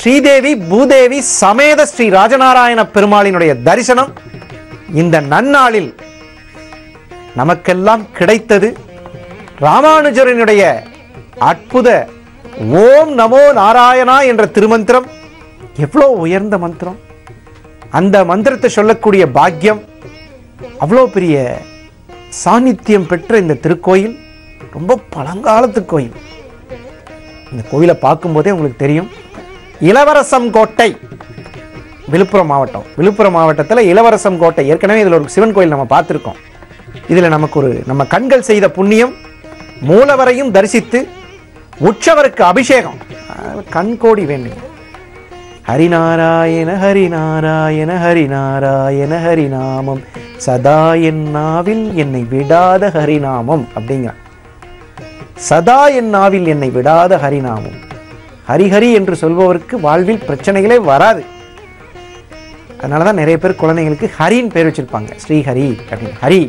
ஸ்ரீதேவி பூதேவி சமேத ஸ்ரீ ராஜநாராயண பெருமாளினுடைய தரிசனம் இந்த நன்னாளில் நமக்கெல்லாம் கிடைத்தது. ராமானுஜரனுடைய அற்புத ஓம் நமோ நாராயணா என்ற திருமந்திரம் எவ்வளோ உயர்ந்த மந்திரம். அந்த மந்திரத்தை சொல்லக்கூடிய பாக்கியம், அவ்வளோ பெரிய சாநித்தியம் பெற்ற இந்த திருக்கோயில் ரொம்ப பழங்காலத்து கோயில். இந்த கோயிலை பார்க்கும்போதே உங்களுக்கு தெரியும். இளவரசம் கோட்டை, விழுப்புரம் மாவட்டம். விழுப்புரம் மாவட்டத்தில் இளவரசம் கோட்டை, ஏற்கனவே இதில் ஒரு சிவன் கோயில் நம்ம பார்த்துருக்கோம். இதில் நம்ம கண்கள் செய்த புண்ணியம், மூலவரையும் தரிசித்து உற்சவருக்கு அபிஷேகம், கண்கோடி வேண்டும். ஹரிநாராயண ஹரிநாராயண ஹரிநாராயண ஹரிநாமம் சதா என் நாவில் என்னை விடாத ஹரிநாமம் அப்படிங்கிற. சதா என் நாவில் என்னை விடாத ஹரிநாமம். ஹரிஹரி என்று சொல்பவருக்கு வாழ்வில் பிரச்சனைகளே வராது. அதனாலதான் நிறைய பேர் குழந்தைங்களுக்கு ஹரின்னு பேர் வச்சிருப்பாங்க, ஸ்ரீஹரி அப்படின்னு. ஹரி,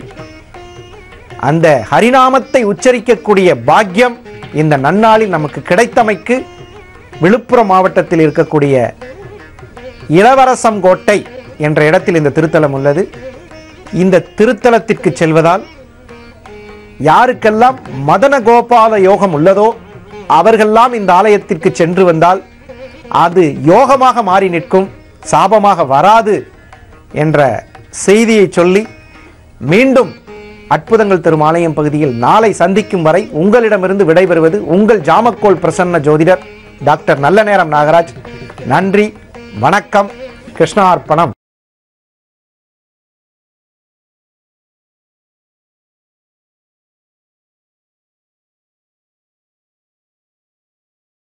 அந்த ஹரிநாமத்தை உச்சரிக்கக்கூடிய பாக்கியம் இந்த நன்னாளில் நமக்கு கிடைத்தமைக்கு விழுப்புரம் மாவட்டத்தில் இருக்கக்கூடிய இளவரசம் கோட்டை என்ற இடத்தில் இந்த திருத்தலம் உள்ளது. இந்த திருத்தலத்திற்கு செல்வதால் யாருக்கெல்லாம் மதன கோபால யோகம் உள்ளதோ அவர்களெல்லாம் இந்த ஆலயத்திற்கு சென்று வந்தால் அது யோகமாக மாறி நிற்கும், சாபமாக வராது என்ற செய்தியை சொல்லி மீண்டும் அற்புதங்கள் தரும் ஆலயம் பகுதியில் நாளை சந்திக்கும் வரை உங்களிடமிருந்து விடைபெறுவது உங்கள் ஜாமக்கோல் பிரசன்ன ஜோதிடர் டாக்டர் நல்ல நேரம் நாகராஜ். நன்றி, வணக்கம், கிருஷ்ணார்ப்பணம்.